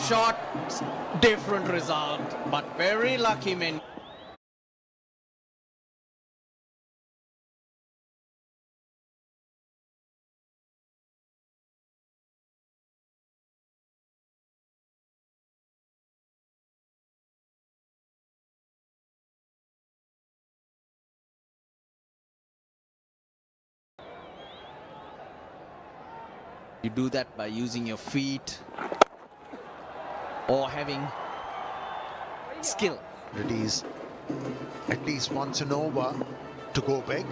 shot, different result, but very lucky men. You do that by using your feet or having skill. It is at least once an over to go big.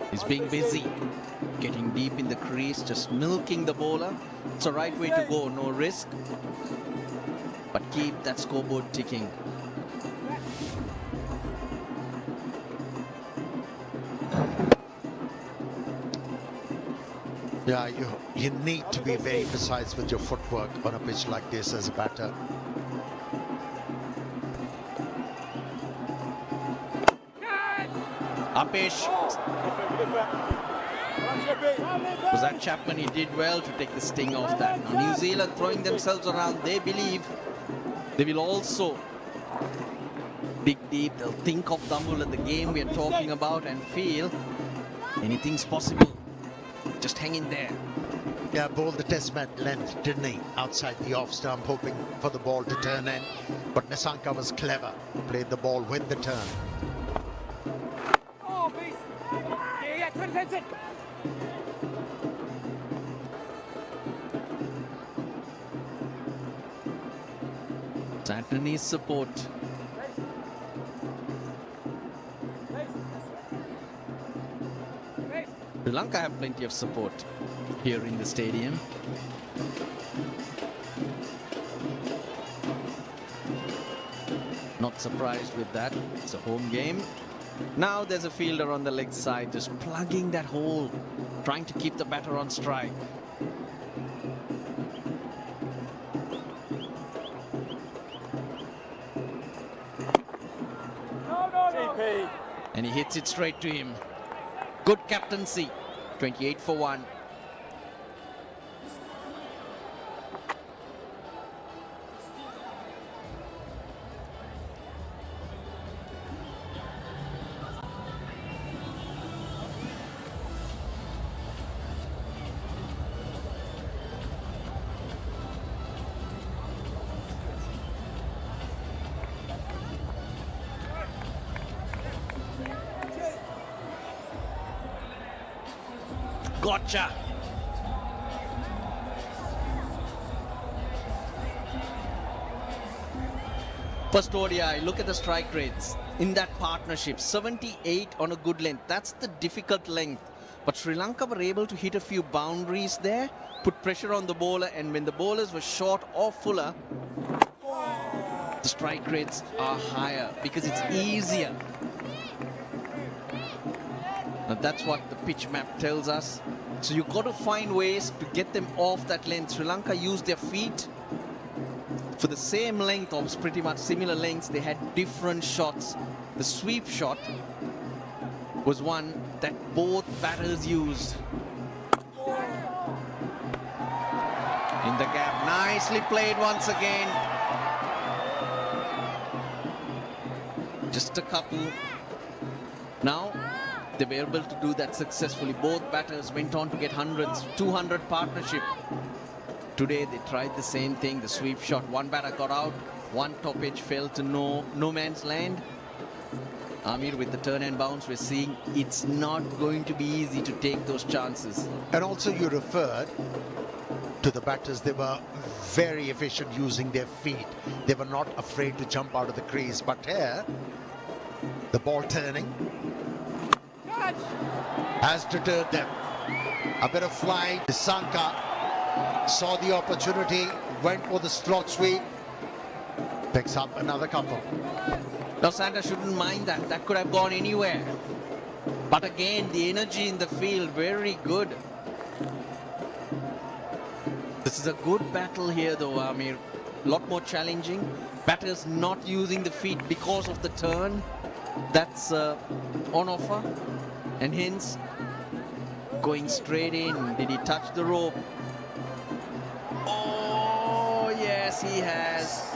He's being busy, getting deep in the crease, just milking the bowler. It's the right way to go, no risk. But keep that scoreboard ticking. Yeah, you need to be very precise with your footwork on a pitch like this as a batter. Upish. Was that Chapman? He did well to take the sting off that. Now New Zealand throwing themselves around. They believe they will also dig deep. They'll think of Damul and the game we are talking about and feel anything's possible. Just hang in there. Yeah, bowled the test match length, didn't he? Outside the off stump, hoping for the ball to turn in. But Nissanka was clever. Played the ball with the turn. Santner needs support. Sri Lanka have plenty of support here in the stadium. Not surprised with that. It's a home game. Now there's a fielder on the leg side just plugging that hole, trying to keep the batter on strike. And he hits it straight to him. Good captaincy. 28 for 1. Gotcha. First ODI, look at the strike rates in that partnership. 78 on a good length. That's the difficult length. But Sri Lanka were able to hit a few boundaries there, put pressure on the bowler, and when the bowlers were short or fuller, the strike rates are higher because it's easier. Now that's what the pitch map tells us. So you've got to find ways to get them off that length. Sri Lanka used their feet for the same length, or pretty much similar lengths. They had different shots. The sweep shot was one that both batters used. In the gap, nicely played once again. Just a couple. Now they were able to do that successfully. Both batters went on to get hundreds, 200 partnership. Today they tried the same thing, the sweep shot. One batter got out, one top edge fell to no man's land. Amir, with the turn and bounce, we're seeing it's not going to be easy to take those chances. And also you referred to the batters. They were very efficient using their feet. They were not afraid to jump out of the crease. But here, the ball turning has deterred them. A bit of flying. Nissanka saw the opportunity, went for the slot sweep, picks up another couple. Now Santa shouldn't mind that. That could have gone anywhere. But again, the energy in the field, very good. This is a good battle here though, Amir. A lot more challenging. Batters not using the feet because of the turn. That's on offer. And hence, going straight in. Did he touch the rope? Oh, yes, he has.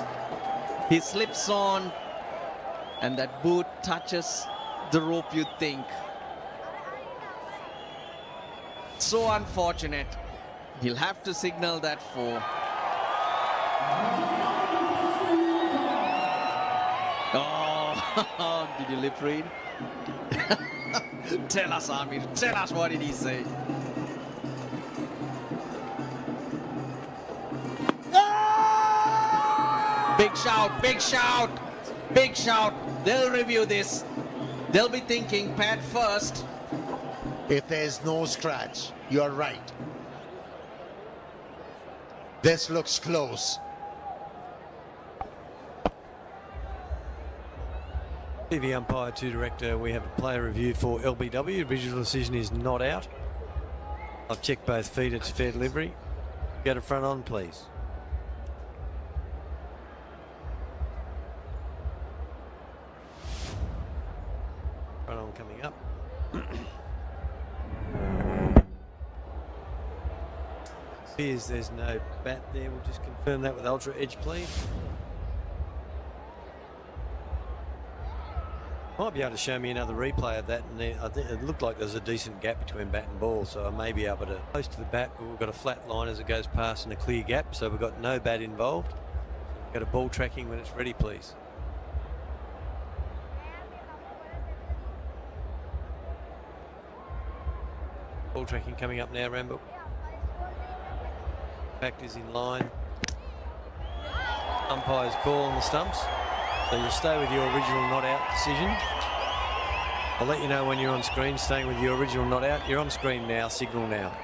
He slips on. And that boot touches the rope, you'd think. So unfortunate. He'll have to signal that for. Oh, did you lip read? Tell us, Amir. Tell us, what did he say? Big shout, big shout, big shout. They'll review this. They'll be thinking pad first. If there's no scratch, you're right. This looks close. TV umpire to director, we have a player review for LBW. Visual decision is not out. I've checked both feet, it's fair delivery. Go to front on, please. Front on coming up. Appears there's no bat there. We'll just confirm that with Ultra Edge, please. Might be able to show me another replay of that, and I think it looked like there's a decent gap between bat and ball, so I may be able to close to the bat, but we've got a flat line as it goes past and a clear gap, so we've got no bat involved. We've got a ball tracking when it's ready, please. Ball tracking coming up now, Rambo. Fact is in line. Umpire's call on the stumps. So you'll stay with your original not out decision. I'll let you know when you're on screen, staying with your original not out. You're on screen now, signal now.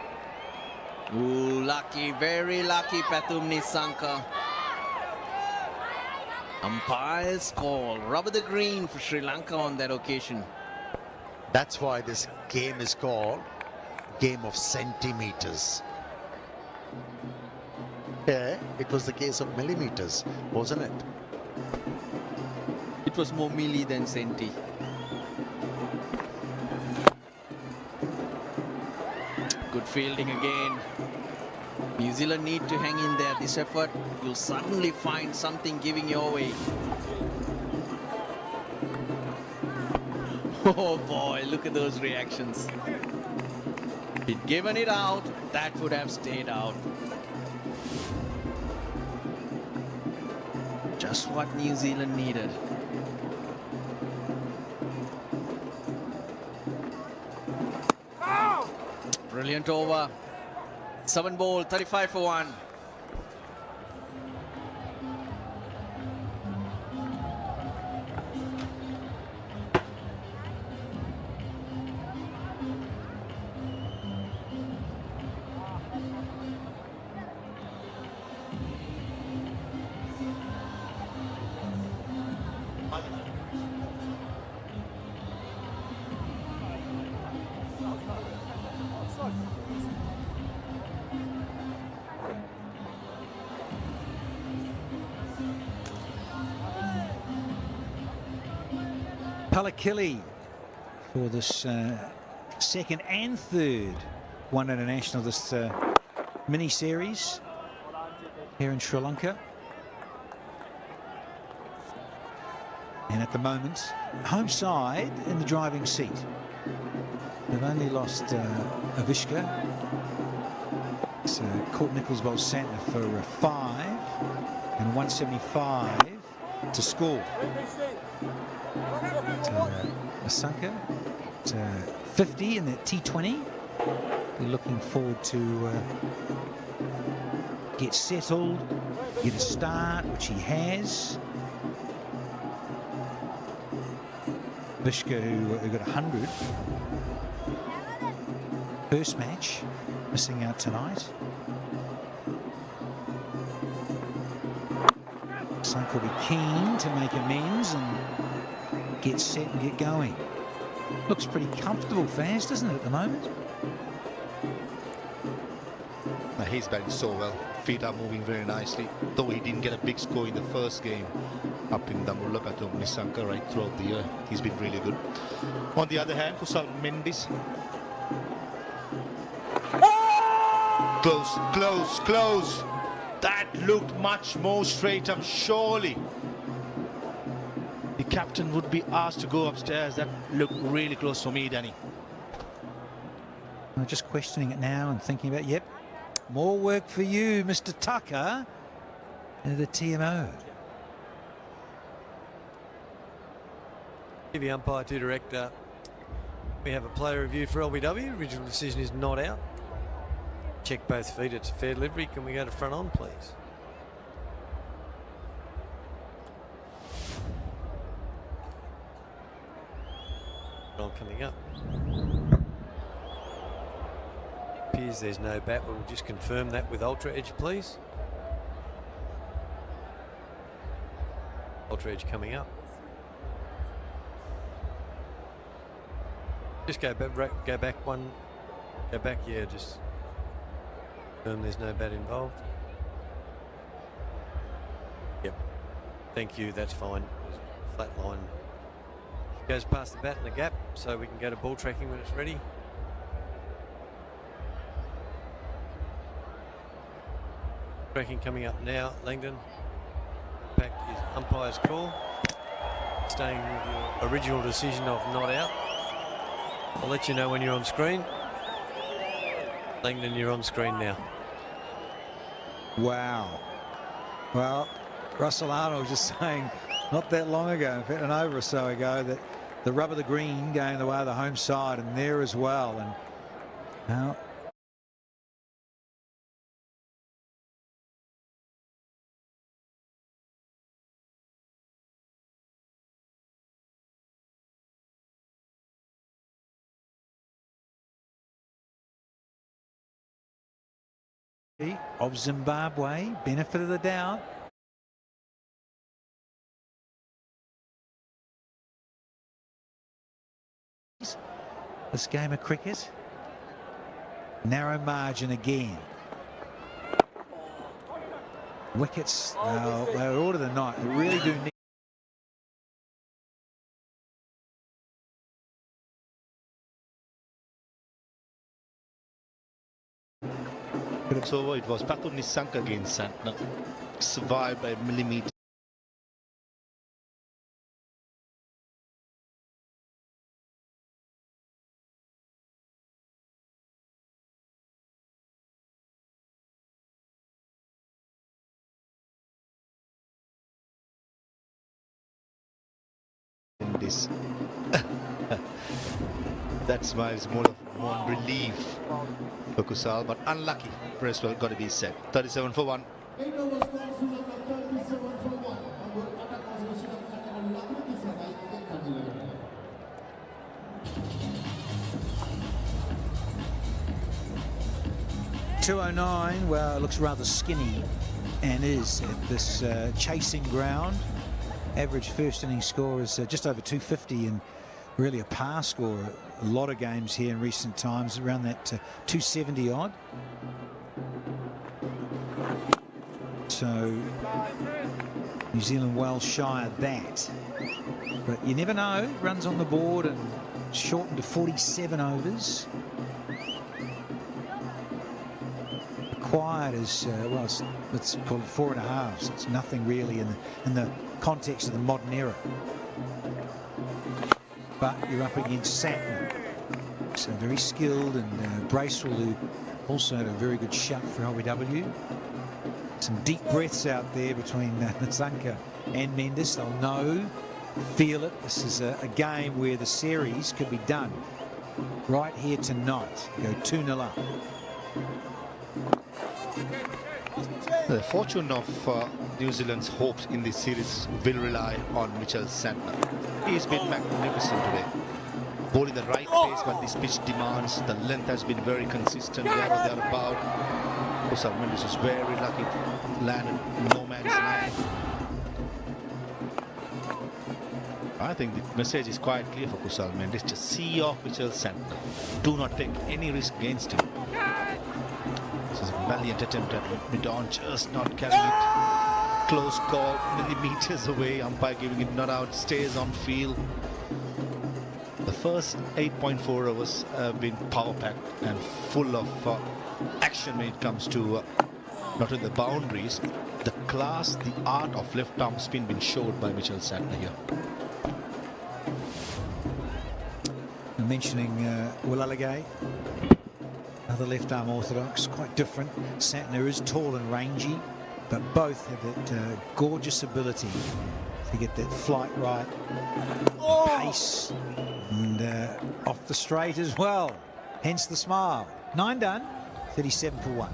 Ooh, lucky, very lucky Pathum Nissanka. Umpire's call, rubber the green for Sri Lanka on that occasion. That's why this game is called game of centimeters. Yeah, it was the case of millimeters, wasn't it? It was more milli than centi. Good fielding again. New Zealand need to hang in there. This effort, you'll suddenly find something giving your way. Oh boy, look at those reactions. If he'd given it out, that would have stayed out. Just what New Zealand needed. Brilliant over. 7 ball, 35 for 1. Palakili for this second and third One International, this mini-series here in Sri Lanka. And at the moment, home side in the driving seat. They've only lost Avishka. So Court Nichols bowls Santner for 5 and 175 to score. Asanka at 50 in that T20. They're looking forward to get settled, get a start, which he has. Vishka, who got 100 first match, missing out tonight. Asanka will be keen to make amends and get set and get going. Looks pretty comfortable, Faz, doesn't it, at the moment? He's batting so well. Feet are moving very nicely. Though he didn't get a big score in the first game up in Dambulla Nissanka right throughout the year. He's been really good. On the other hand, Kusal Mendis. Close, close, close. That looked much more straight up, surely. The captain would be asked to go upstairs. That looked really close for me, Danny. I'm just questioning it now and thinking about, yep, more work for you, Mr. Tucker, the TMO. Give the umpire to director. We have a player review for LBW. Original decision is not out. Check both feet. It's a fair delivery. Can we go to front on, please? On coming up. Appears there's no bat. We'll just confirm that with Ultra Edge, please. Ultra Edge coming up. Just go back one. Go back, yeah, just confirm there's no bat involved. Yep. Thank you, that's fine. Flat line. Goes past the bat in the gap, so we can go to ball tracking when it's ready. Tracking coming up now, Langdon. Back is umpire's call. Staying with your original decision of not out. I'll let you know when you're on screen. Langdon, you're on screen now. Wow. Well, Russell Arnold was just saying not that long ago, in fact an over or so ago, that the rub of the green going the way of the home side, and there as well. And now of Zimbabwe, benefit of the doubt. This game of cricket, narrow margin again. Wickets, they order the night. They really do need. So it was Patu Nissanka against Santner. Survived by a millimeter. In this. That smile is more relief for Kusal, but unlucky. Presswell got to be set. 37 for 1. .209, well, it looks rather skinny and is at this chasing ground. Average first inning score is just over 250 and really a par score. A lot of games here in recent times around that 270 odd. So New Zealand well shy of that. But you never know. Runs on the board and shortened to 47 overs. Required is well, it's called 4.5. So it's nothing really in the context of the modern era. But you're up against Santner, so very skilled, and Bracewell, who also had a very good shot for LBW. Some deep breaths out there between Nissanka and Mendes. They'll know, feel it. This is a game where the series could be done right here tonight. Go 2-0 up. The fortune of New Zealand's hopes in this series will rely on Mitchell Santner. He's been magnificent today. Bowling the right pace, but this pitch demands. The length has been very consistent there or thereabout. Kusal Mendis was very lucky to land in no man's land. I think the message is quite clear for Kusal Mendes. Just see off Mitchell Santner. Do not take any risk against him. This is a valiant attempt at Midon, just not carrying it. Close call, millimeters away. Umpire giving it not out, stays on field. The first 8.4 hours have been power-packed and full of action when it comes to not only the boundaries, the class, the art of left arm spin being showed by Mitchell Santner here. Mentioning Willalagay, another left arm orthodox, quite different. Santner is tall and rangy, but both have that gorgeous ability to get that flight right, pace, and off the straight as well. Hence the smile. 9 done, 37 for 1.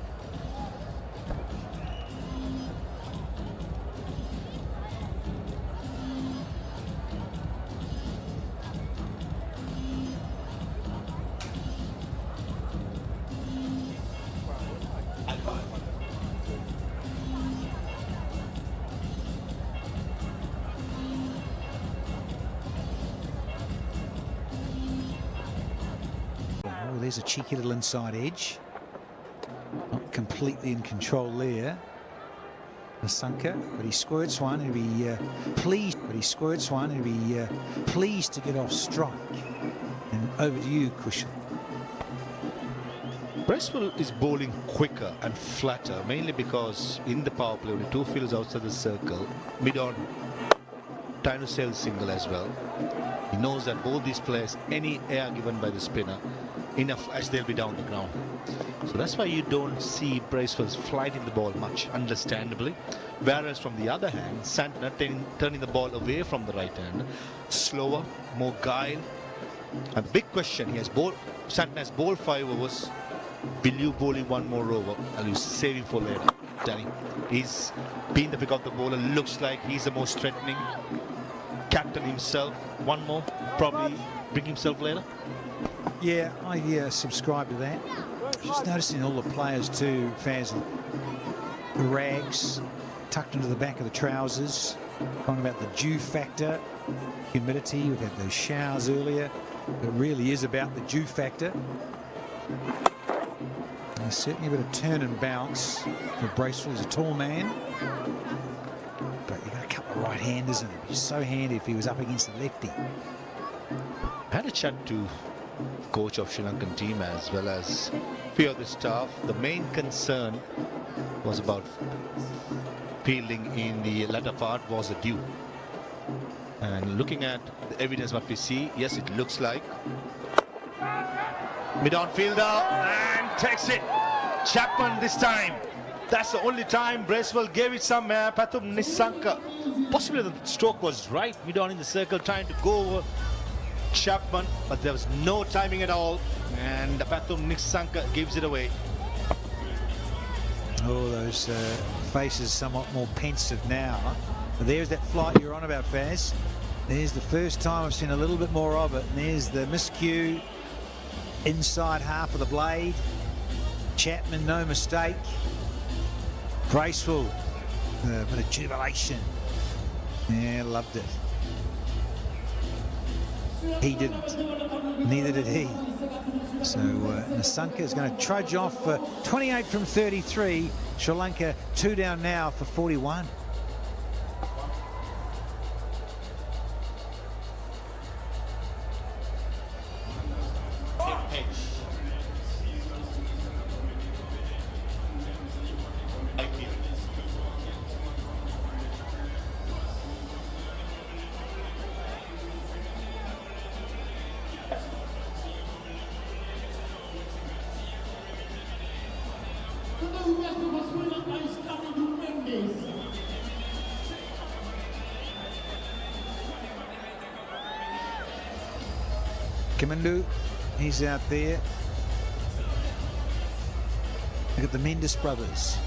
There's a cheeky little inside edge. Not completely in control there. Nasanka, but he squirts one and he'll be pleased. Pleased to get off strike. And over to you, Kushal. Bracewell is bowling quicker and flatter, mainly because in the power play, only 2 fields outside the circle, mid-on trying to sail single as well. He knows that both these players, any air given by the spinner, in a flash they'll be down the ground. So that's why you don't see Bracewell's flighting the ball much, understandably. Whereas from the other hand, Santner turning the ball away from the right hand, slower, more guile. And the big question, Santner has bowled 5 overs. Will you bowl him 1 more over? Are you saving for later? Danny, he's been the pick of the bowler. Looks like he's the most threatening. Captain himself. 1 more, probably bring himself later. Yeah, I subscribe to that. Just noticing all the players too, fans, the rags tucked into the back of the trousers. Talking about the dew factor, humidity. We've had those showers earlier. It really is about the dew factor. There's certainly a bit of turn and bounce for Bracewell. He's a tall man, but you've got a couple of right-handers, and it'd be so handy if he was up against a lefty. I had a chat to coach of Sri Lankan team as well as a few of the staff. The main concern was about fielding in the latter part was the dew. And looking at the evidence what we see, yes, it looks like mid-on fielder and takes it. Chapman this time. That's the only time Bracewell gave it some Pathum Nissanka. Possibly the stroke was right, mid-on in the circle, trying to go over Chapman, but there was no timing at all, and Pathum Nissanka gives it away. Oh, those faces somewhat more pensive now. But there's that flight you're on about, Faz. There's the first time I've seen a little bit more of it, and there's the miscue inside half of the blade. Chapman, no mistake. Bracewell, a bit of jubilation. Yeah, loved it. He didn't. Neither did he. So Nasanka is going to trudge off for 28 from 33. Sri Lanka 2 down now for 41. Kimandu, he's out there. Look at the Mendes brothers.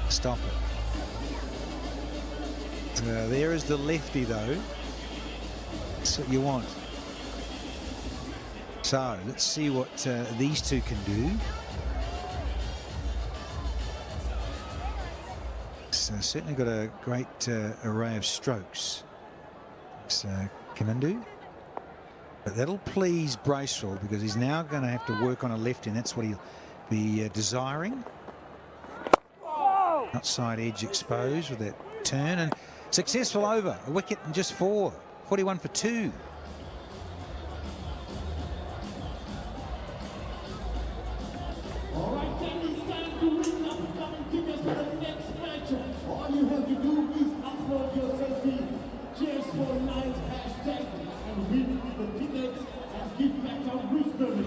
Stop it. There is the lefty, though. That's what you want. So let's see what these two can do. So certainly got a great array of strokes. It's Kamindu. But that'll please Bracewell because he's now going to have to work on a left and that's what he'll be desiring. Outside edge exposed with that turn and successful over. A wicket and just 4. 41 for 2. All right, can you stand doing upcoming tickets for the next match? All you have to do is upload your selfie. Cheers for Lions hashtag and win the tickets and give back our Brisbane.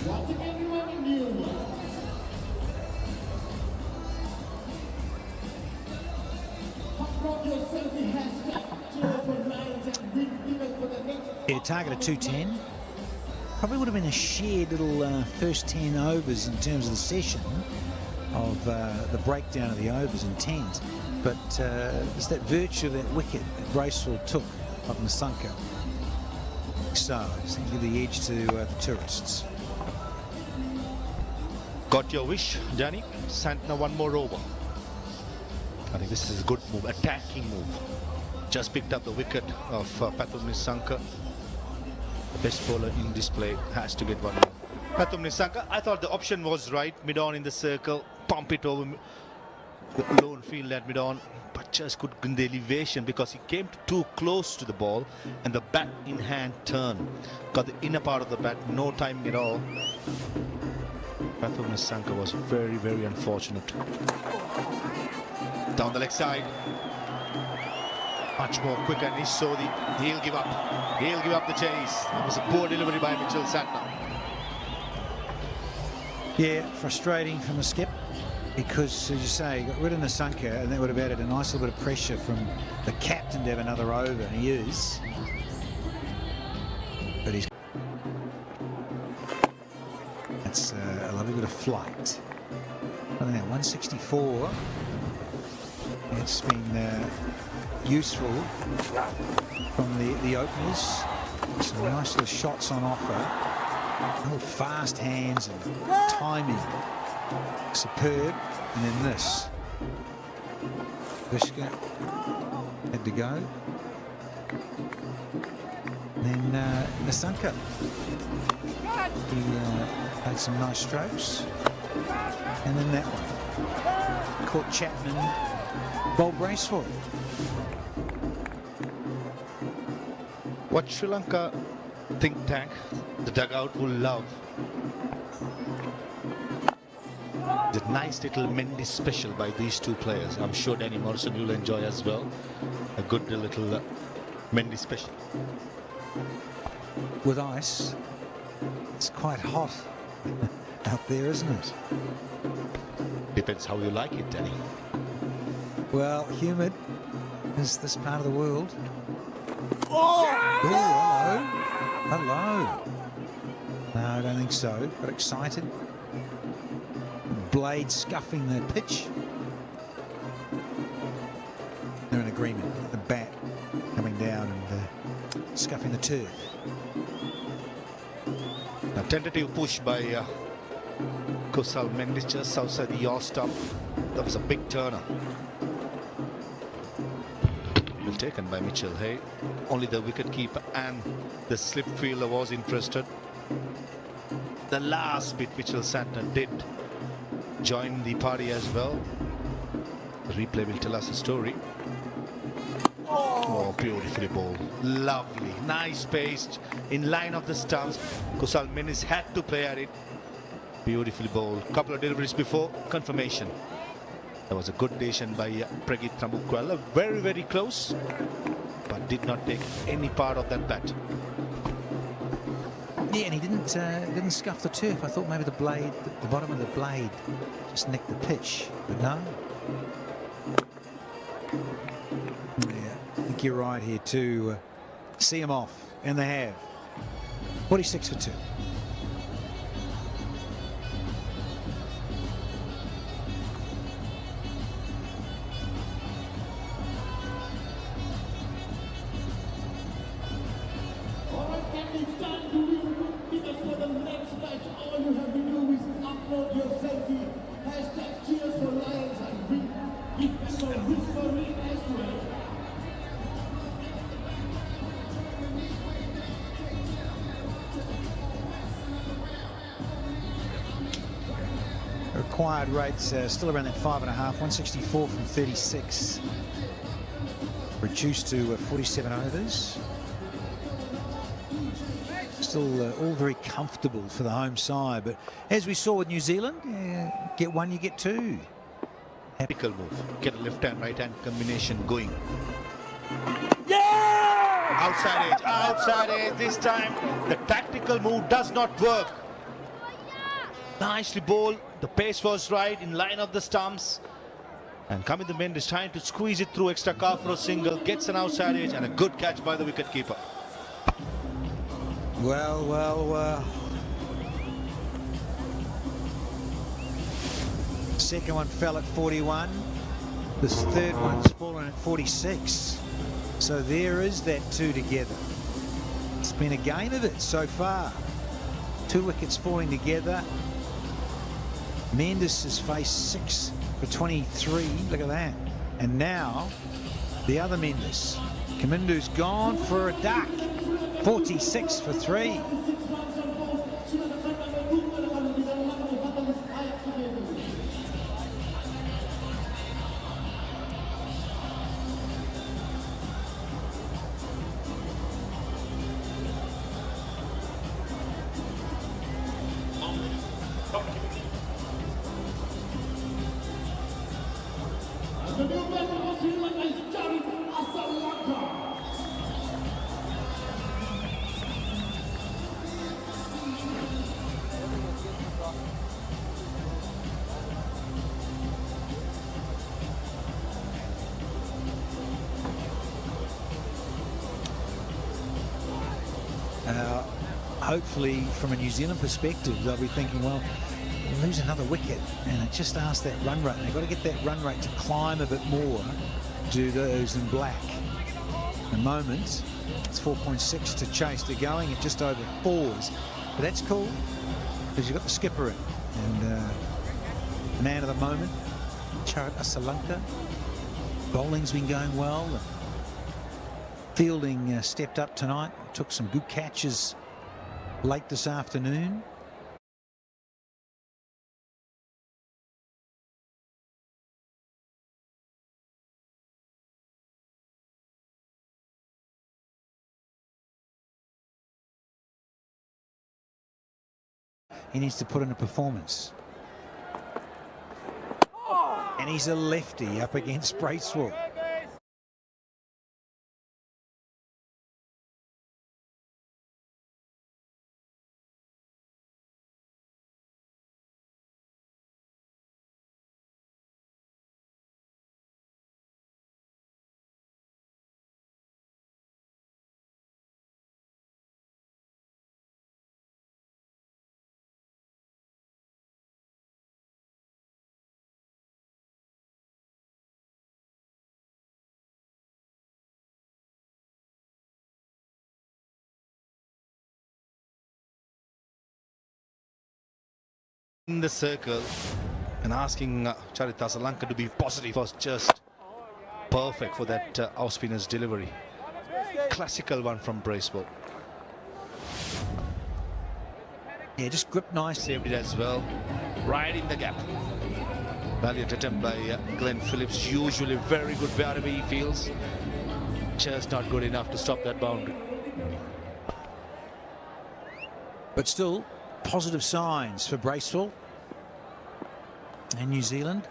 Once again, remember new. Upload your selfie hashtag. Cheers for Lions and win tickets for the next. Yeah, target of 210. Probably would have been a shared little first 10 overs in terms of the session of the breakdown of the overs in 10s. But it's that virtue of that wicket that Bracewell took of Nissanka. So I just think give the edge to the tourists. Got your wish, Danny. Santner one more over. I think this is a good move, attacking move. Just picked up the wicket of Pathum Nissanka. The best bowler in display has to get one more. Pathum Nissanka, I thought the option was right. Mid-on in the circle, pump it over the lone field at mid-on, but just couldn't get the elevation because he came too close to the ball and the bat in hand turn. Got the inner part of the bat, no timing at all. Pathum Nissanka was very, very unfortunate. Down the leg side. Much more quick and he'll give up. He'll give up the chase. That was a poor delivery by Mitchell Santner. Yeah, frustrating from the skip because, as you say, he got rid of Nissanka and that would have added a nice little bit of pressure from the captain to have another over, and he is. But he's... That's a lovely bit of flight. I think that 164. It's been useful from the openers. Some nice little shots on offer. Oh, fast hands and timing. Superb. And then this. Vishka had to go. And then Nissanka. He had some nice strokes. And then that one. Caught Chapman. Bold Bracewell. What Sri Lanka think tank, the dugout will love. The nice little Mendy special by these two players. I'm sure Danny Morrison will enjoy as well. A good little Mendy special. With ice, it's quite hot out there, isn't it? Depends how you like it, Danny. Well, humid is this part of the world. Oh, hello. Hello. No, I don't think so. Got excited. Blade scuffing the pitch. They're in agreement. The bat coming down and scuffing the turf. A tentative push by Kusal Mendes just outside the yaw stump. That was a big turner. Well taken by Mitchell. Hey, only the wicketkeeper and the slip fielder was interested. The last bit Mitchell Santner did join the party as well. The replay will tell us a story. Oh, beautifully bowled. Lovely. Nice pace in line of the stumps. Kusal Mendes had to play at it. Beautifully bowled. Couple of deliveries before confirmation. That was a good decision by Pregit Tramukwala. Very, very close, but did not take any part of that bat. Yeah, and he didn't scuff the turf. I thought maybe the blade, the bottom of the blade, just nicked the pitch, but no. Yeah, I think you're right here to see him off, and they have. 46 for 2. required rates still around that 5.5, 164 from 36. Reduced to 47 overs. Still all very comfortable for the home side, but as we saw with New Zealand, get one, you get two. Tactical move. Get a left-hand, right-hand combination going. Outside edge. This time, the tactical move does not work. Nicely bowled. The pace was right in line of the stumps. And Kamindu Mendes trying to squeeze it through extra cover for a single. Gets an outside edge and a good catch by the wicketkeeper. Well. Second one fell at 41. This third one's fallen at 46. So there is that two together. It's been a game of it so far. Two wickets falling together. Mendes has faced 6 for 23. Look at that. And now the other Mendes. Kamindu's gone for a duck. 46 for 3. The new best of Sri Lanka is Jared Asalanka. Hopefully, from a New Zealand perspective, they'll be thinking, well, we lose another wicket, and it just asks that run rate. They've got to get that run rate to climb a bit more, do those in black. At the moment, it's 4.6 to chase. They're going at just over 4s. But that's cool, because you've got the skipper in. And man of the moment, Jared Asalanka. Bowling's been going well. Fielding stepped up tonight, took some good catches late this afternoon. He needs to put in a performance. And he's a lefty up against Bracewell. In the circle and asking Jared Asalanka to be positive was just perfect for that off spinner's delivery. Classical one from Bracewell. Yeah, just grip nice. Saved it as well. Right in the gap. Valiant attempt by Glenn Phillips. Usually very good wherever he feels. Just not good enough to stop that boundary. But still, positive signs for Bracewell and New Zealand.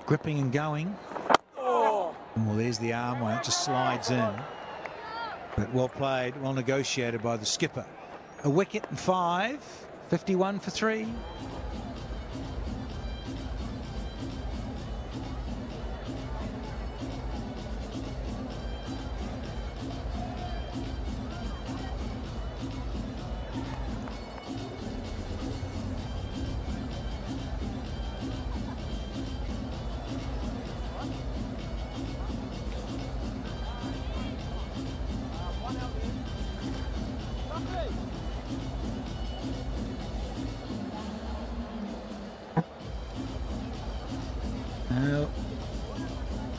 Gripping and going. Well, there's the arm one. It just slides in. But well played, well negotiated by the skipper. A wicket and 5. 51 for 3.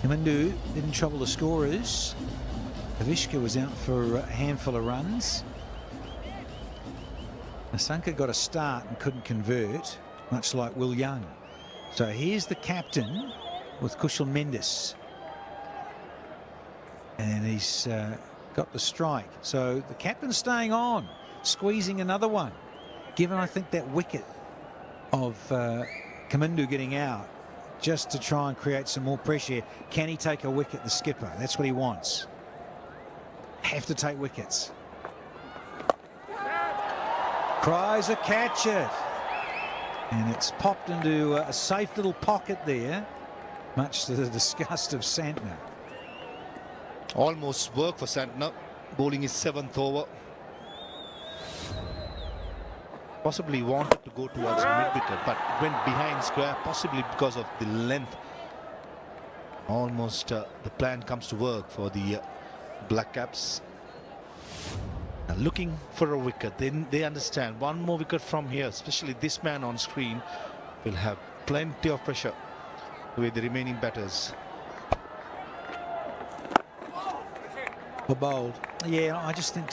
Kamindu didn't trouble the scorers. Avishka was out for a handful of runs. Asalanka got a start and couldn't convert, much like Will Young. So here's the captain with Kushal Mendis. And he's got the strike. So the captain's staying on, squeezing another one. Given, I think, that wicket of Kamindu getting out, just to try and create some more pressure. Can he take a wicket, the skipper? That's what he wants. Have to take wickets. Tries to catch it. And it's popped into a safe little pocket there, much to the disgust of Santner. Almost work for Santner, bowling his 7th over. Possibly wanted to go towards mid-wicket, but went behind square, possibly because of the length. Almost the plan comes to work for the Black Caps. Now looking for a wicket. They understand one more wicket from here, especially this man on screen, will have plenty of pressure with the remaining batters. Bowled. Yeah, I just think